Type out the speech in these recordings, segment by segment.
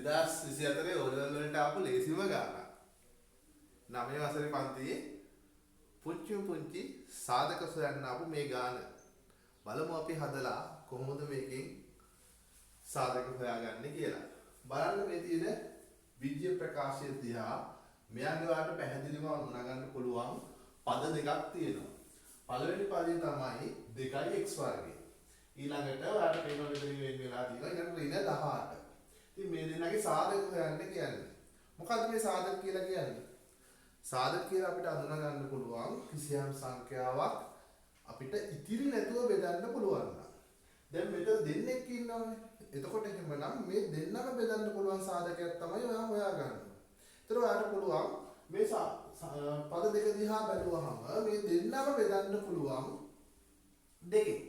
2024 O level වලට ආපු ලේසිම ගානක්. 9 වසරේ පන්තියේ පුංචි සාධක සොයන්න ආපු මේ ගාන. බලමු අපි හදලා කොහොමද මේකෙන් සාධක හොයාගන්නේ කියලා. බලන්න මේ තියෙන විද්‍ය ප්‍රකාශය දිහා මෙයාගේ වාට පැහැදිලිව හඳුනා ගන්න පුළුවන් පද දෙකක් තියෙනවා. පළවෙනි පදේ තමයි 2x වර්ගය. ඊළඟට ඔයාලට පේනවා මෙතන වෙන වෙලා තියෙනවා ඊළඟට ඍණ 18. ඉතින් මේ දෙන්නගේ සාධක හොයන්න කියන්නේ. මොකද්ද මේ සාධක කියලා කියන්නේ? සාධක කියලා අපිට හඳුනා ගන්න පුළුවන් කිසියම් සංඛ්‍යාවක් අපිට ඉතිරි නැතුව බෙදන්න පුළුවන් නම්. දැන් මෙතන දෙන්නෙක් ඉන්නවනේ. එතකොට එහෙමනම් මේ දෙන්නම බෙදන්න පුළුවන් සාධකයක් තමයි ඔයා හොයාගන්නේ. ඒතර ඔයාලට පුළුවන් මේ පද දෙක දිහා බැලුවහම මේ දෙන්නම බෙදන්න පුළුවන් දෙකෙන්.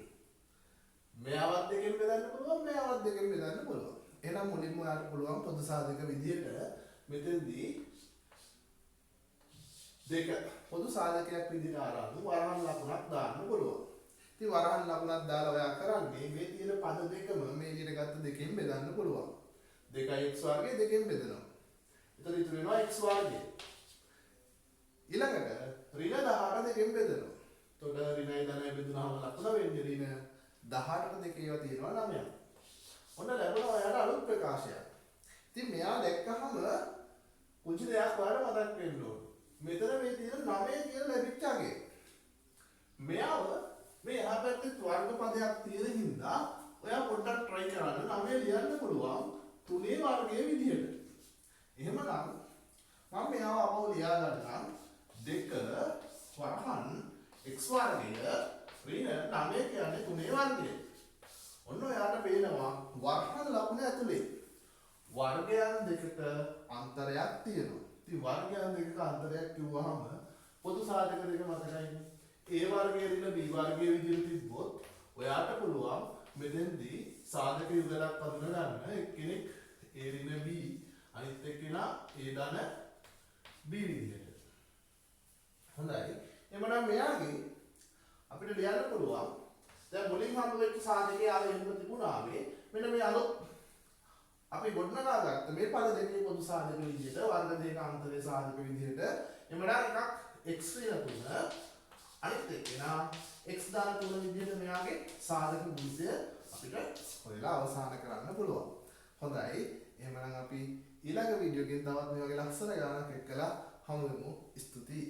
මෙයාවත් දෙකෙන් බෙදන්න පුළුවන් මෙයාවත් දෙකෙන් බෙදන්න පුළුවන්. එහෙනම් මුලින්ම ඔයාලට පුළුවන් පොදු සාධක විදියට මෙතෙන්දී දෙක පොදු සාධකයක් විදිහට ආරම්භ වරහන් ලකුණක් දාන්න පුළුවන්. ඉතින් වරහන් ලකුණක් දාලා ඔයා කරන්නේ මේ තියෙන පද දෙකම මේ විදිහට ගත්ත දෙකෙන් බෙදන්න පුළුවන්. 2x වර්ගය දෙකෙන් බෙදනවා. එතකොට ඉතුරු වෙනවා x වර්ගය. ඊළඟට ඍණ 18 දෙකෙන් බෙදනවා. එතකොට ඍණයි ධනයි බෙදුනහම ලකුණ වෙන්නේ ඍණ 18ට දෙකේව තියෙනවා 9ක්. ඔන්න ලැබුණා ඔයාලට අලුත් ප්‍රකාශයක්. ඉතින් මෙයා දැක්කහම පුංචි දෙයක් ඔයාලට මතක් වෙන්න ඕන. මෙතන මේ තියෙන 9 කියලා ලැබිච්ච අගේ. මෙයාව මේ එහා පැත්තේ වර්ග පදයක් තියෙන හින්දා ඔයා පොඩ්ඩක් try කරන්න 9 ලියන්න පුළුවන් 3 වර්ගයේ විදිහට. එහෙමනම් මම මෙයාව අපව ලියා ගන්නම් 2 වරහන් x වර්ගය ඍණ 9 කියන්නේ 3 වර්ගය. ඔන්න ඔයාලට පේනවා වරහන් ලකුණ ඇතුලේ වර්ගයන් දෙකට අන්තරයක් තියෙනවා. ඉතින් වර්ගයන් දෙකක අන්තරයක් කිව්වහම පොදු සාධක දෙක මතකයිනේ. A වර්ගයේ ඍණ B වර්ගයේ විදිහට තිබ්බොත් ඔයාට පුළුවන් මෙතෙන්දී සාධක යුගලක් හඳුනා ගන්න. එක්කෙනෙක් A ඍණ B අනිත් එක්කෙනා A ධන B විදිහට. හොඳයි. එමනම් මෙයාගේ අපිට ලියන්න පුළුවන් දැන් මුලින් හම්බ වෙච්ච සාධකයේ ආව එහෙම තිබුණාවේ මෙන්න මේ අලුත් අපි ගොඩනගාගත්ත මේ පද දෙකේ පොදු සාධක විදිහට වර්ග දෙක අන්තරේ සාධක විදිහට එමනම් එකක් x ඍණ 3 අනිත් එක්කෙනා x ධන 3 විදිහට මෙයාගේ සාධක ගුණය අපිට හොයලා අවසන් කරන්න පුළුවන්. හොඳයි. එහෙනම් අපි ඊළඟ වීඩියෝ එකෙන් තවත් මේ වගේ ලස්සන ගානක් එක්කලා හමු වෙමු. ස්තුතියි.